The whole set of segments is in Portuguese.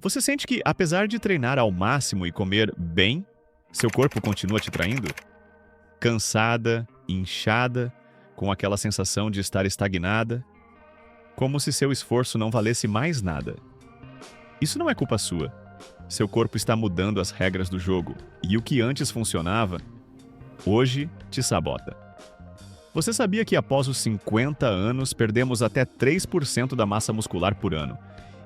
Você sente que, apesar de treinar ao máximo e comer bem, seu corpo continua te traindo? Cansada, inchada, com aquela sensação de estar estagnada, como se seu esforço não valesse mais nada. Isso não é culpa sua. Seu corpo está mudando as regras do jogo, e o que antes funcionava, hoje te sabota. Você sabia que após os 50 anos perdemos até 3% da massa muscular por ano,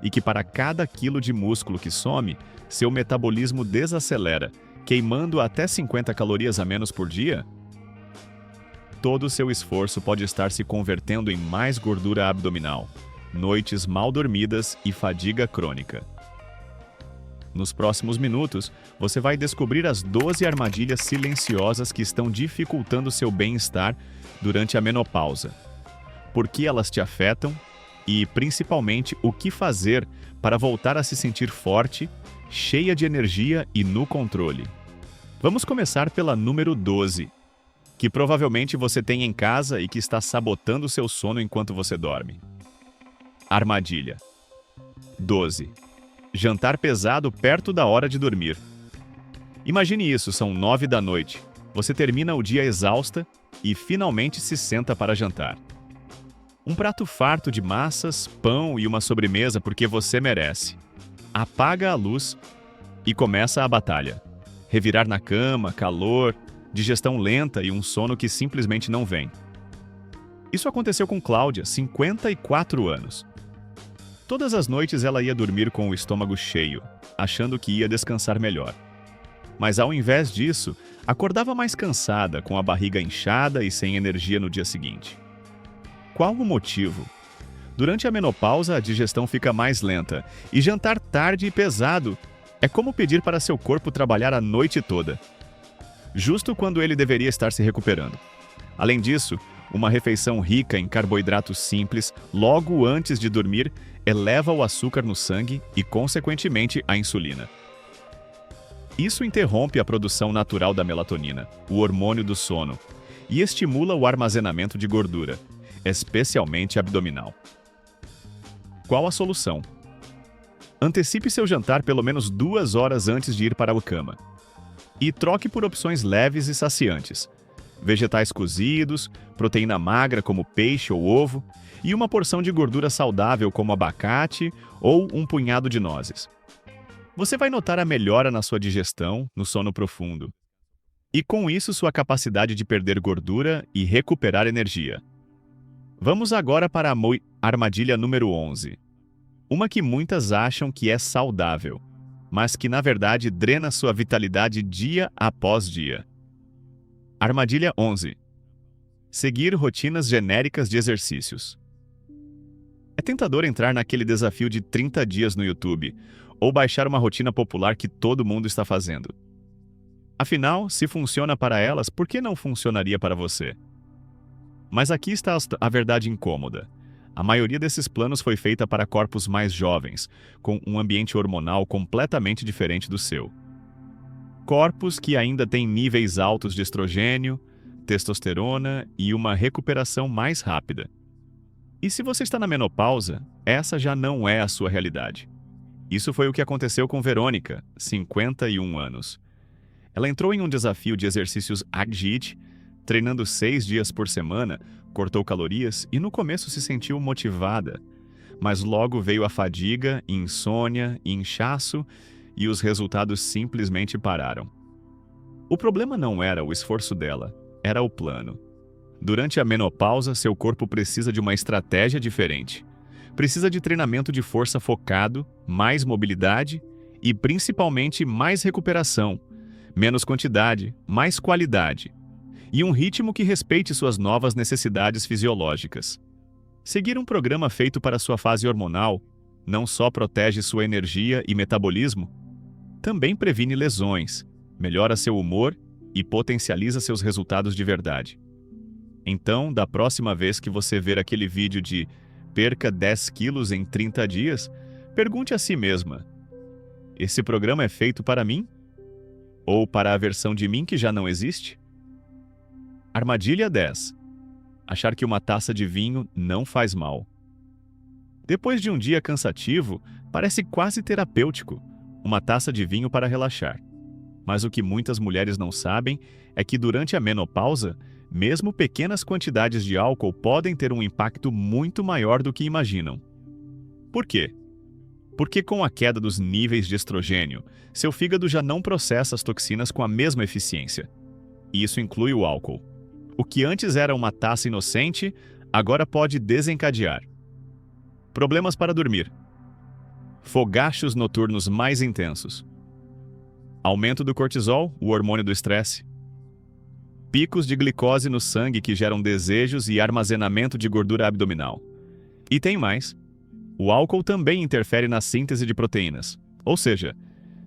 e que para cada quilo de músculo que some, seu metabolismo desacelera, queimando até 50 calorias a menos por dia? Todo o seu esforço pode estar se convertendo em mais gordura abdominal, noites mal dormidas e fadiga crônica. Nos próximos minutos, você vai descobrir as 12 armadilhas silenciosas que estão dificultando seu bem-estar durante a menopausa, por que elas te afetam e, principalmente, o que fazer para voltar a se sentir forte, cheia de energia e no controle. Vamos começar pela número 12, que provavelmente você tem em casa e que está sabotando seu sono enquanto você dorme. Armadilha 12. Jantar pesado perto da hora de dormir. Imagine isso, são 9 da noite. Você termina o dia exausta e finalmente se senta para jantar. Um prato farto de massas, pão e uma sobremesa porque você merece. Apaga a luz e começa a batalha. Revirar na cama, calor, digestão lenta e um sono que simplesmente não vem. Isso aconteceu com Cláudia, 54 anos. Todas as noites ela ia dormir com o estômago cheio, achando que ia descansar melhor. Mas ao invés disso, acordava mais cansada, com a barriga inchada e sem energia no dia seguinte. Qual o motivo? Durante a menopausa, a digestão fica mais lenta, e jantar tarde e pesado é como pedir para seu corpo trabalhar a noite toda, justo quando ele deveria estar se recuperando. Além disso, uma refeição rica em carboidratos simples, logo antes de dormir, eleva o açúcar no sangue e, consequentemente, a insulina. Isso interrompe a produção natural da melatonina, o hormônio do sono, e estimula o armazenamento de gordura, especialmente abdominal. Qual a solução? Antecipe seu jantar pelo menos 2 horas antes de ir para a cama. E troque por opções leves e saciantes. Vegetais cozidos, proteína magra como peixe ou ovo, e uma porção de gordura saudável como abacate ou um punhado de nozes. Você vai notar a melhora na sua digestão, no sono profundo. E com isso sua capacidade de perder gordura e recuperar energia. Vamos agora para a armadilha número 11. Uma que muitas acham que é saudável, mas que na verdade drena sua vitalidade dia após dia. Armadilha 11. Seguir rotinas genéricas de exercícios. É tentador entrar naquele desafio de 30 dias no YouTube, ou baixar uma rotina popular que todo mundo está fazendo. Afinal, se funciona para elas, por que não funcionaria para você? Mas aqui está a verdade incômoda. A maioria desses planos foi feita para corpos mais jovens, com um ambiente hormonal completamente diferente do seu. Corpos que ainda têm níveis altos de estrogênio, testosterona e uma recuperação mais rápida. E se você está na menopausa, essa já não é a sua realidade. Isso foi o que aconteceu com Verônica, 51 anos. Ela entrou em um desafio de exercícios HIIT, treinando 6 dias por semana, cortou calorias e no começo se sentiu motivada. Mas logo veio a fadiga, insônia, inchaço e os resultados simplesmente pararam. O problema não era o esforço dela, era o plano. Durante a menopausa, seu corpo precisa de uma estratégia diferente. Precisa de treinamento de força focado, mais mobilidade e, principalmente, mais recuperação, menos quantidade, mais qualidade. E um ritmo que respeite suas novas necessidades fisiológicas. Seguir um programa feito para sua fase hormonal não só protege sua energia e metabolismo, também previne lesões, melhora seu humor e potencializa seus resultados de verdade. Então, da próxima vez que você ver aquele vídeo de perca 10 quilos em 30 dias, pergunte a si mesma: esse programa é feito para mim? Ou para a versão de mim que já não existe? Armadilha 10. Achar que uma taça de vinho não faz mal. Depois de um dia cansativo, parece quase terapêutico, uma taça de vinho para relaxar. Mas o que muitas mulheres não sabem é que durante a menopausa, mesmo pequenas quantidades de álcool podem ter um impacto muito maior do que imaginam. Por quê? Porque com a queda dos níveis de estrogênio, seu fígado já não processa as toxinas com a mesma eficiência. E isso inclui o álcool. O que antes era uma taça inocente, agora pode desencadear problemas para dormir, fogachos noturnos mais intensos, aumento do cortisol, o hormônio do estresse, picos de glicose no sangue que geram desejos e armazenamento de gordura abdominal. E tem mais. O álcool também interfere na síntese de proteínas, ou seja,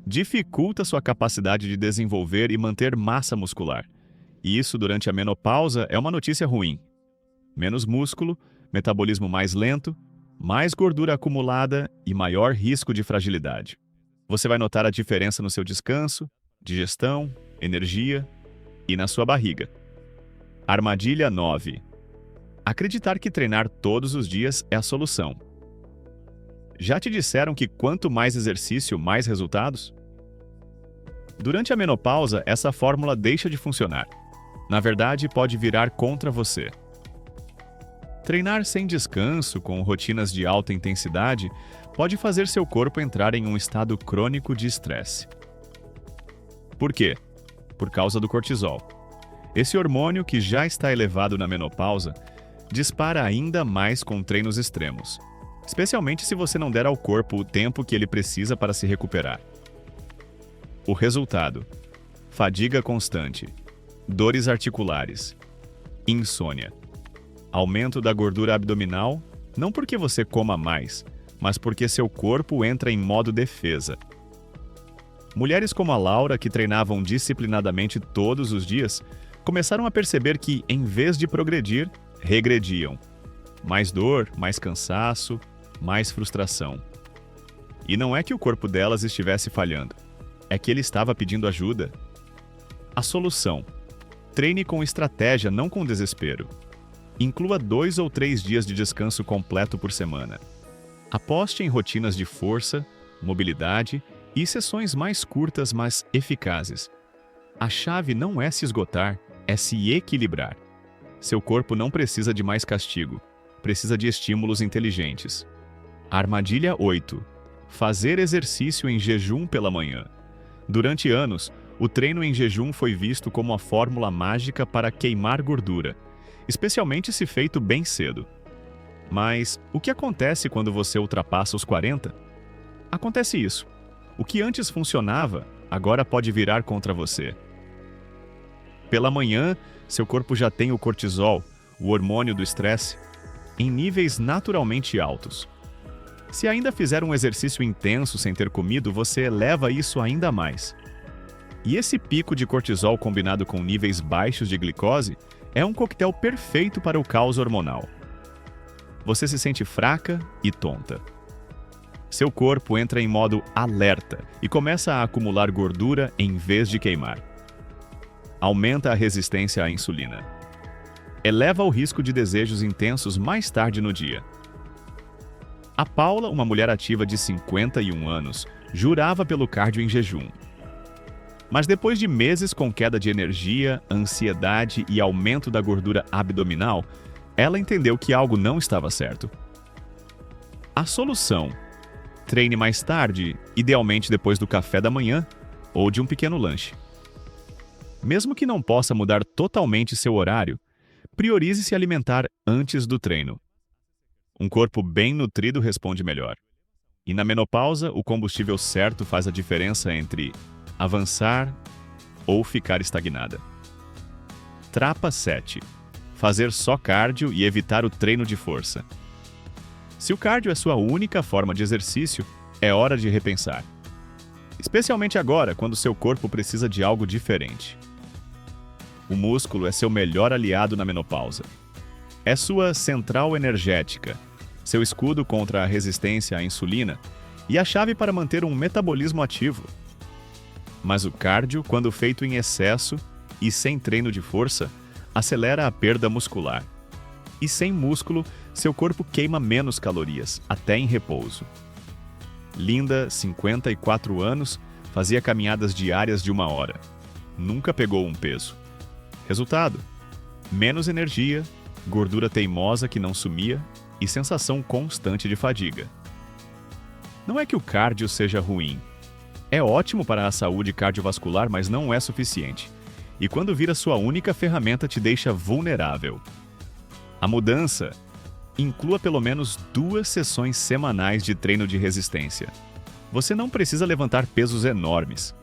dificulta sua capacidade de desenvolver e manter massa muscular. E isso durante a menopausa é uma notícia ruim. Menos músculo, metabolismo mais lento, mais gordura acumulada e maior risco de fragilidade. Você vai notar a diferença no seu descanso, digestão, energia e na sua barriga. Armadilha 9. Acreditar que treinar todos os dias é a solução. Já te disseram que quanto mais exercício, mais resultados? Durante a menopausa, essa fórmula deixa de funcionar. Na verdade, pode virar contra você. Treinar sem descanso, com rotinas de alta intensidade, pode fazer seu corpo entrar em um estado crônico de estresse. Por quê? Por causa do cortisol. Esse hormônio, que já está elevado na menopausa, dispara ainda mais com treinos extremos, especialmente se você não der ao corpo o tempo que ele precisa para se recuperar. O resultado: fadiga constante, dores articulares, insônia, aumento da gordura abdominal, não porque você coma mais, mas porque seu corpo entra em modo defesa. Mulheres como a Laura, que treinavam disciplinadamente todos os dias, começaram a perceber que, em vez de progredir, regrediam. Mais dor, mais cansaço, mais frustração. E não é que o corpo delas estivesse falhando, é que ele estava pedindo ajuda. A solução: treine com estratégia, não com desespero. Inclua 2 ou 3 dias de descanso completo por semana. Aposte em rotinas de força, mobilidade e sessões mais curtas, mas eficazes. A chave não é se esgotar, é se equilibrar. Seu corpo não precisa de mais castigo, precisa de estímulos inteligentes. Armadilha 8. Fazer exercício em jejum pela manhã. Durante anos, o treino em jejum foi visto como a fórmula mágica para queimar gordura, especialmente se feito bem cedo. Mas o que acontece quando você ultrapassa os 40? Acontece isso. O que antes funcionava, agora pode virar contra você. Pela manhã, seu corpo já tem o cortisol, o hormônio do estresse, em níveis naturalmente altos. Se ainda fizer um exercício intenso sem ter comido, você eleva isso ainda mais. E esse pico de cortisol combinado com níveis baixos de glicose é um coquetel perfeito para o caos hormonal. Você se sente fraca e tonta. Seu corpo entra em modo alerta e começa a acumular gordura em vez de queimar. Aumenta a resistência à insulina. Eleva o risco de desejos intensos mais tarde no dia. A Paula, uma mulher ativa de 51 anos, jurava pelo cardio em jejum. Mas depois de meses com queda de energia, ansiedade e aumento da gordura abdominal, ela entendeu que algo não estava certo. A solução: treine mais tarde, idealmente depois do café da manhã ou de um pequeno lanche. Mesmo que não possa mudar totalmente seu horário, priorize se alimentar antes do treino. Um corpo bem nutrido responde melhor. E na menopausa, o combustível certo faz a diferença entre avançar ou ficar estagnada. Trapa 7. Fazer só cardio e evitar o treino de força. Se o cardio é sua única forma de exercício, é hora de repensar. Especialmente agora, quando seu corpo precisa de algo diferente. O músculo é seu melhor aliado na menopausa. É sua central energética, seu escudo contra a resistência à insulina e a chave para manter um metabolismo ativo. Mas o cardio, quando feito em excesso e sem treino de força, acelera a perda muscular. E sem músculo, seu corpo queima menos calorias, até em repouso. Linda, 54 anos, fazia caminhadas diárias de 1 hora. Nunca pegou um peso. Resultado: menos energia, gordura teimosa que não sumia e sensação constante de fadiga. Não é que o cardio seja ruim. É ótimo para a saúde cardiovascular, mas não é suficiente. E quando vira sua única ferramenta, te deixa vulnerável. A mudança: inclua pelo menos 2 sessões semanais de treino de resistência. Você não precisa levantar pesos enormes.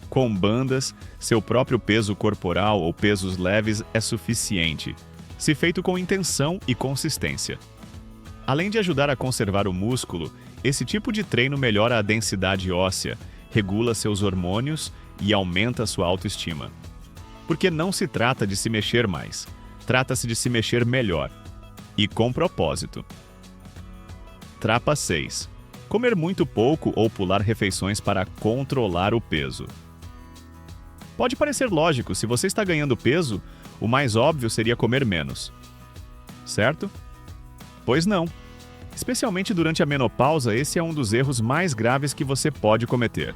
Com bandas, seu próprio peso corporal ou pesos leves é suficiente, se feito com intenção e consistência. Além de ajudar a conservar o músculo, esse tipo de treino melhora a densidade óssea, regula seus hormônios e aumenta sua autoestima. Porque não se trata de se mexer mais, trata-se de se mexer melhor. E com propósito. Trapa 6. Comer muito pouco ou pular refeições para controlar o peso. Pode parecer lógico, se você está ganhando peso, o mais óbvio seria comer menos. Certo? Pois não. Especialmente durante a menopausa, esse é um dos erros mais graves que você pode cometer.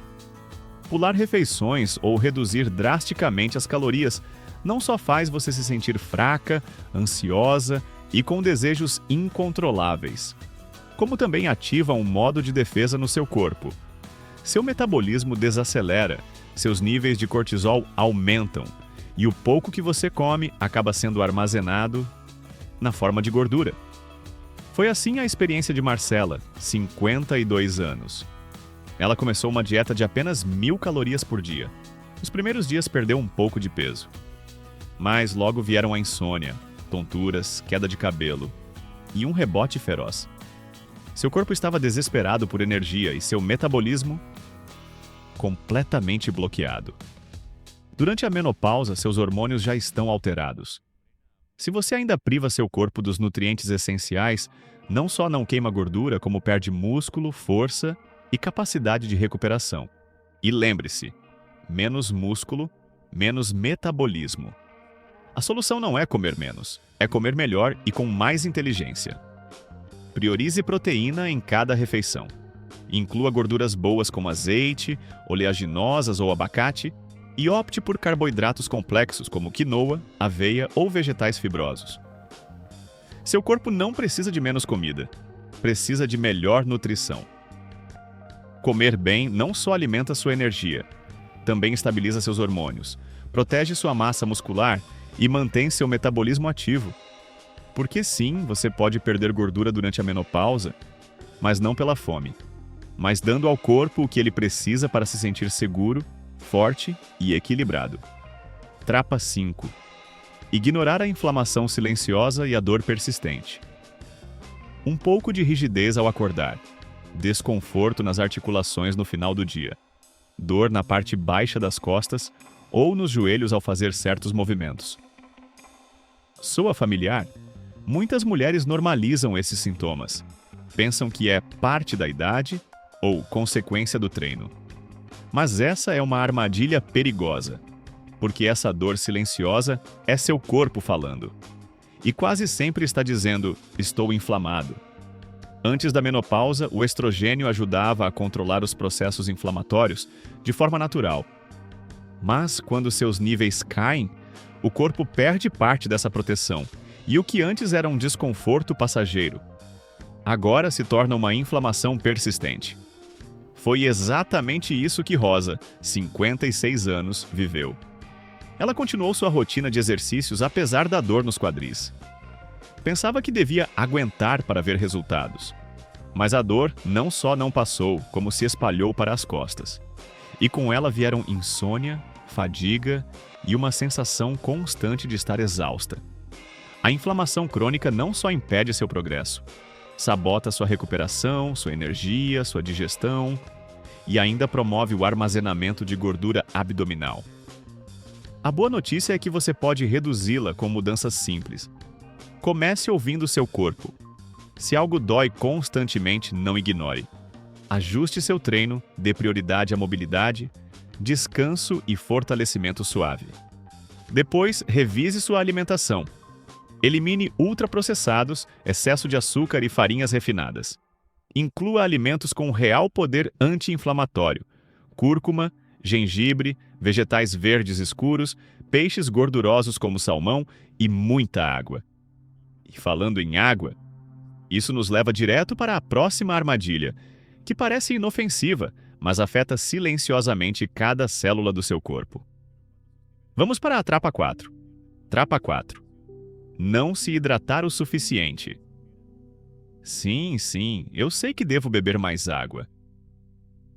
Pular refeições ou reduzir drasticamente as calorias não só faz você se sentir fraca, ansiosa e com desejos incontroláveis, como também ativa um modo de defesa no seu corpo. Seu metabolismo desacelera, seus níveis de cortisol aumentam e o pouco que você come acaba sendo armazenado na forma de gordura. Foi assim a experiência de Marcela, 52 anos. Ela começou uma dieta de apenas 1.000 calorias por dia. Nos primeiros dias perdeu um pouco de peso. Mas logo vieram a insônia, tonturas, queda de cabelo e um rebote feroz. Seu corpo estava desesperado por energia e seu metabolismo completamente bloqueado. Durante a menopausa, seus hormônios já estão alterados. Se você ainda priva seu corpo dos nutrientes essenciais, não só não queima gordura, como perde músculo, força e capacidade de recuperação. E lembre-se, menos músculo, menos metabolismo. A solução não é comer menos, é comer melhor e com mais inteligência. Priorize proteína em cada refeição. Inclua gorduras boas como azeite, oleaginosas ou abacate e opte por carboidratos complexos como quinoa, aveia ou vegetais fibrosos. Seu corpo não precisa de menos comida, precisa de melhor nutrição. Comer bem não só alimenta sua energia, também estabiliza seus hormônios, protege sua massa muscular e mantém seu metabolismo ativo. Porque sim, você pode perder gordura durante a menopausa, mas não pela fome, mas dando ao corpo o que ele precisa para se sentir seguro, forte e equilibrado. Trapa 5. Ignorar a inflamação silenciosa e a dor persistente. Um pouco de rigidez ao acordar, desconforto nas articulações no final do dia, dor na parte baixa das costas ou nos joelhos ao fazer certos movimentos. Soa familiar? Muitas mulheres normalizam esses sintomas. Pensam que é parte da idade ou consequência do treino. Mas essa é uma armadilha perigosa, porque essa dor silenciosa é seu corpo falando. E quase sempre está dizendo, estou inflamado. Antes da menopausa, o estrogênio ajudava a controlar os processos inflamatórios de forma natural. Mas quando seus níveis caem, o corpo perde parte dessa proteção, e o que antes era um desconforto passageiro, agora se torna uma inflamação persistente. Foi exatamente isso que Rosa, 56 anos, viveu. Ela continuou sua rotina de exercícios apesar da dor nos quadris. Pensava que devia aguentar para ver resultados. Mas a dor não só não passou, como se espalhou para as costas. E com ela vieram insônia, fadiga e uma sensação constante de estar exausta. A inflamação crônica não só impede seu progresso, sabota sua recuperação, sua energia, sua digestão e ainda promove o armazenamento de gordura abdominal. A boa notícia é que você pode reduzi-la com mudanças simples. Comece ouvindo seu corpo. Se algo dói constantemente, não ignore. Ajuste seu treino, dê prioridade à mobilidade, descanso e fortalecimento suave. Depois, revise sua alimentação. Elimine ultraprocessados, excesso de açúcar e farinhas refinadas. Inclua alimentos com real poder anti-inflamatório: cúrcuma, gengibre, vegetais verdes escuros, peixes gordurosos como salmão e muita água. E falando em água, isso nos leva direto para a próxima armadilha, que parece inofensiva, mas afeta silenciosamente cada célula do seu corpo. Vamos para a trapa 4. Trapa 4. Não se hidratar o suficiente. Sim, eu sei que devo beber mais água.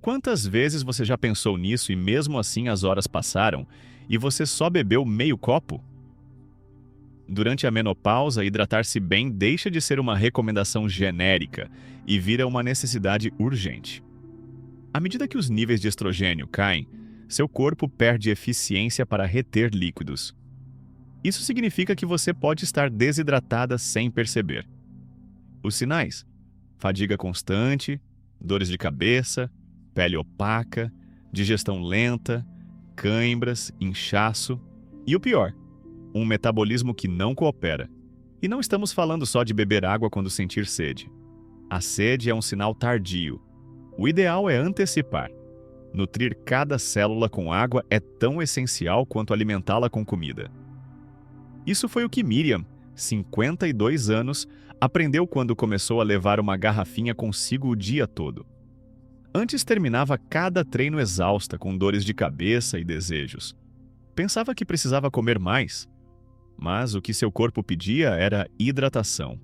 Quantas vezes você já pensou nisso e mesmo assim as horas passaram e você só bebeu meio copo? Durante a menopausa, hidratar-se bem deixa de ser uma recomendação genérica e vira uma necessidade urgente. À medida que os níveis de estrogênio caem, seu corpo perde eficiência para reter líquidos. Isso significa que você pode estar desidratada sem perceber. Os sinais: fadiga constante, dores de cabeça, pele opaca, digestão lenta, cãibras, inchaço e o pior, um metabolismo que não coopera. E não estamos falando só de beber água quando sentir sede. A sede é um sinal tardio. O ideal é antecipar. Nutrir cada célula com água é tão essencial quanto alimentá-la com comida. Isso foi o que Miriam, 52 anos, aprendeu quando começou a levar uma garrafinha consigo o dia todo. Antes terminava cada treino exausta, com dores de cabeça e desejos. Pensava que precisava comer mais, mas o que seu corpo pedia era hidratação.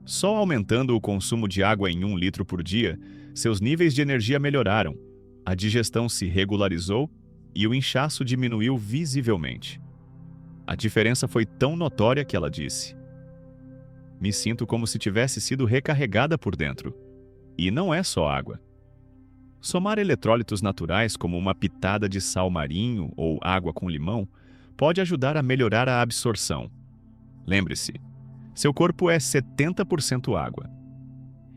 Só aumentando o consumo de água em 1 litro por dia, seus níveis de energia melhoraram, a digestão se regularizou e o inchaço diminuiu visivelmente. A diferença foi tão notória que ela disse: "Me sinto como se tivesse sido recarregada por dentro. E não é só água." Somar eletrólitos naturais como uma pitada de sal marinho ou água com limão pode ajudar a melhorar a absorção. Lembre-se, seu corpo é 70% água.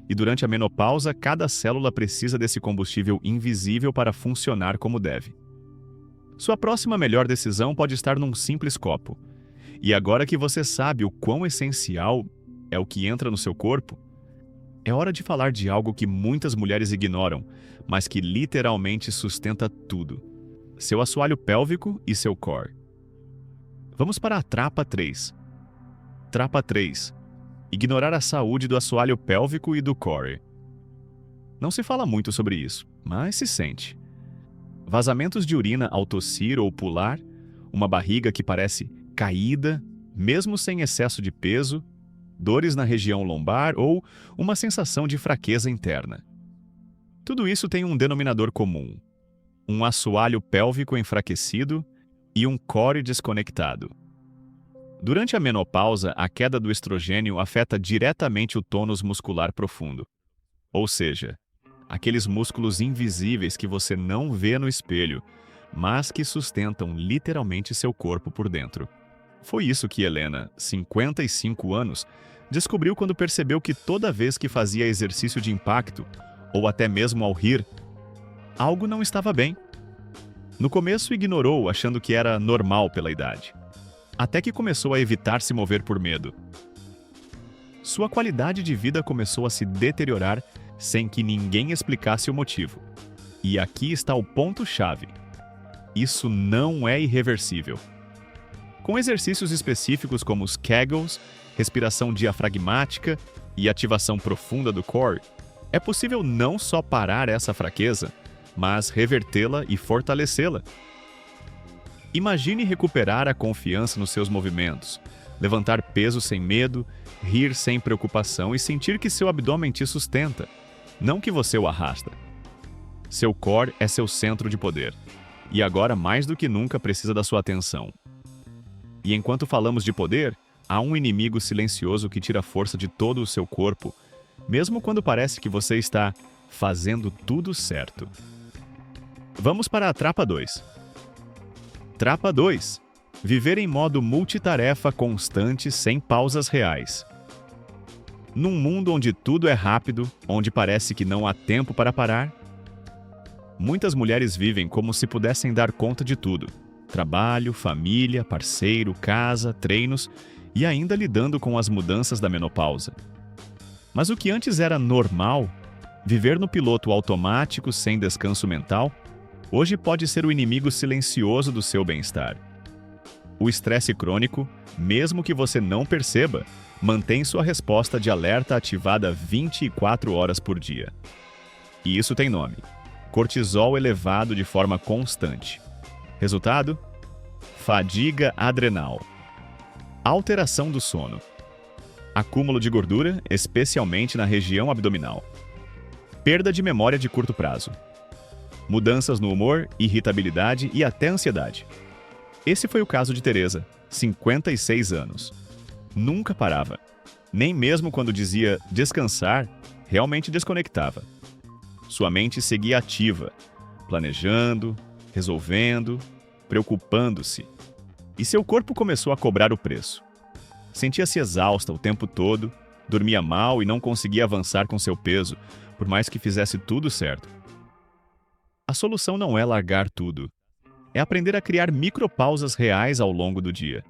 E durante a menopausa, cada célula precisa desse combustível invisível para funcionar como deve. Sua próxima melhor decisão pode estar num simples copo. E agora que você sabe o quão essencial é o que entra no seu corpo, é hora de falar de algo que muitas mulheres ignoram, mas que literalmente sustenta tudo: seu assoalho pélvico e seu core. Vamos para a trapa 3. Trapa 3. Ignorar a saúde do assoalho pélvico e do core. Não se fala muito sobre isso, mas se sente. Vazamentos de urina ao tossir ou pular, uma barriga que parece caída, mesmo sem excesso de peso, dores na região lombar ou uma sensação de fraqueza interna. Tudo isso tem um denominador comum: um assoalho pélvico enfraquecido e um core desconectado. Durante a menopausa, a queda do estrogênio afeta diretamente o tônus muscular profundo, ou seja, aqueles músculos invisíveis que você não vê no espelho, mas que sustentam literalmente seu corpo por dentro. Foi isso que Helena, 55 anos, descobriu quando percebeu que toda vez que fazia exercício de impacto, ou até mesmo ao rir, algo não estava bem. No começo ignorou, achando que era normal pela idade, até que começou a evitar se mover por medo. Sua qualidade de vida começou a se deteriorar sem que ninguém explicasse o motivo. E aqui está o ponto-chave: isso não é irreversível. Com exercícios específicos como os Kegels, respiração diafragmática e ativação profunda do core, é possível não só parar essa fraqueza, mas revertê-la e fortalecê-la. Imagine recuperar a confiança nos seus movimentos, levantar peso sem medo, rir sem preocupação e sentir que seu abdômen te sustenta, não que você o arrasta. Seu core é seu centro de poder, e agora mais do que nunca precisa da sua atenção. E enquanto falamos de poder, há um inimigo silencioso que tira força de todo o seu corpo, mesmo quando parece que você está fazendo tudo certo. Vamos para a trapa 2. Trapa 2. Viver em modo multitarefa constante sem pausas reais. Num mundo onde tudo é rápido, onde parece que não há tempo para parar, muitas mulheres vivem como se pudessem dar conta de tudo: trabalho, família, parceiro, casa, treinos, e ainda lidando com as mudanças da menopausa. Mas o que antes era normal, viver no piloto automático sem descanso mental, hoje pode ser o inimigo silencioso do seu bem-estar. O estresse crônico, mesmo que você não perceba, mantém sua resposta de alerta ativada 24 horas por dia. E isso tem nome: cortisol elevado de forma constante. Resultado? Fadiga adrenal. Alteração do sono. Acúmulo de gordura, especialmente na região abdominal. Perda de memória de curto prazo. Mudanças no humor, irritabilidade e até ansiedade. Esse foi o caso de Teresa, 56 anos. Nunca parava. Nem mesmo quando dizia descansar, realmente desconectava. Sua mente seguia ativa, planejando, resolvendo, preocupando-se. E seu corpo começou a cobrar o preço. Sentia-se exausta o tempo todo, dormia mal e não conseguia avançar com seu peso, por mais que fizesse tudo certo. A solução não é largar tudo. É aprender a criar micropausas reais ao longo do dia.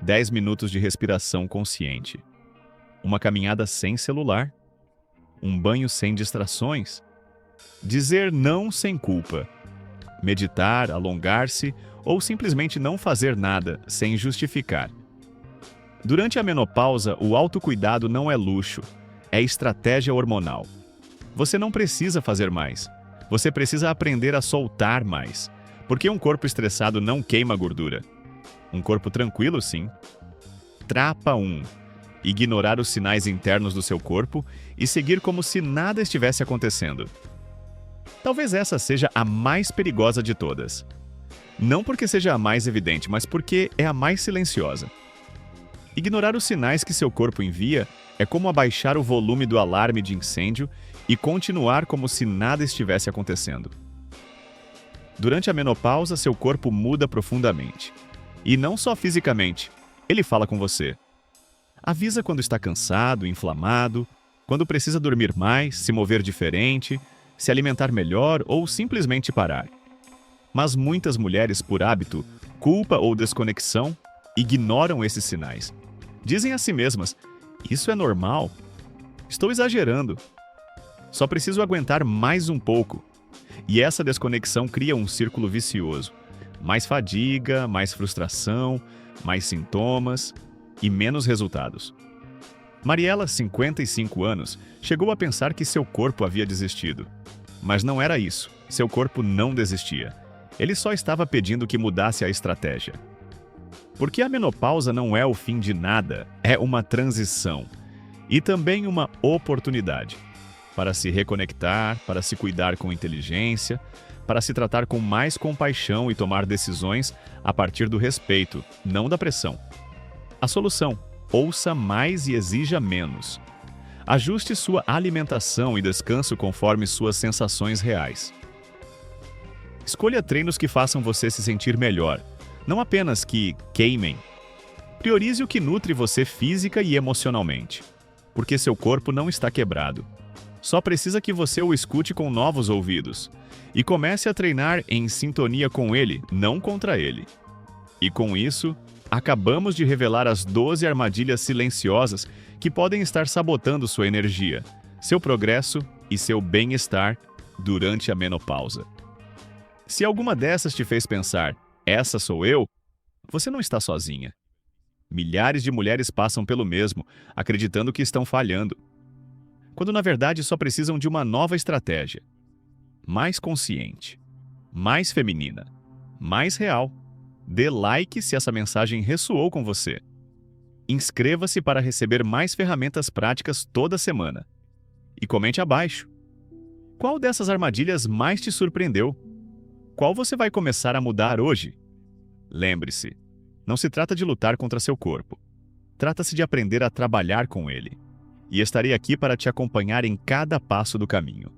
10 minutos de respiração consciente. Uma caminhada sem celular. Um banho sem distrações. Dizer não sem culpa. Meditar, alongar-se ou simplesmente não fazer nada sem justificar. Durante a menopausa, o autocuidado não é luxo, é estratégia hormonal. Você não precisa fazer mais. Você precisa aprender a soltar mais. Porque um corpo estressado não queima gordura. Um corpo tranquilo, sim. Trapa 1. Ignorar os sinais internos do seu corpo e seguir como se nada estivesse acontecendo. Talvez essa seja a mais perigosa de todas. Não porque seja a mais evidente, mas porque é a mais silenciosa. Ignorar os sinais que seu corpo envia é como abaixar o volume do alarme de incêndio e continuar como se nada estivesse acontecendo. Durante a menopausa, seu corpo muda profundamente. E não só fisicamente, ele fala com você. Avisa quando está cansado, inflamado, quando precisa dormir mais, se mover diferente, se alimentar melhor ou simplesmente parar. Mas muitas mulheres, por hábito, culpa ou desconexão, ignoram esses sinais. Dizem a si mesmas: isso é normal. Estou exagerando. Só preciso aguentar mais um pouco. E essa desconexão cria um círculo vicioso. Mais fadiga, mais frustração, mais sintomas e menos resultados. Mariela, 55 anos, chegou a pensar que seu corpo havia desistido. Mas não era isso. Seu corpo não desistia. Ele só estava pedindo que mudasse a estratégia. Porque a menopausa não é o fim de nada, é uma transição. E também uma oportunidade. Para se reconectar, para se cuidar com inteligência, para se tratar com mais compaixão e tomar decisões a partir do respeito, não da pressão. A solução: ouça mais e exija menos. Ajuste sua alimentação e descanso conforme suas sensações reais. Escolha treinos que façam você se sentir melhor, não apenas que queimem. Priorize o que nutre você física e emocionalmente, porque seu corpo não está quebrado. Só precisa que você o escute com novos ouvidos e comece a treinar em sintonia com ele, não contra ele. E com isso, acabamos de revelar as 12 armadilhas silenciosas que podem estar sabotando sua energia, seu progresso e seu bem-estar durante a menopausa. Se alguma dessas te fez pensar, essa sou eu, você não está sozinha. Milhares de mulheres passam pelo mesmo, acreditando que estão falhando, quando na verdade só precisam de uma nova estratégia. Mais consciente, mais feminina, mais real. Dê like se essa mensagem ressoou com você. Inscreva-se para receber mais ferramentas práticas toda semana. E comente abaixo. Qual dessas armadilhas mais te surpreendeu? Qual você vai começar a mudar hoje? Lembre-se, não se trata de lutar contra seu corpo. Trata-se de aprender a trabalhar com ele. E estarei aqui para te acompanhar em cada passo do caminho.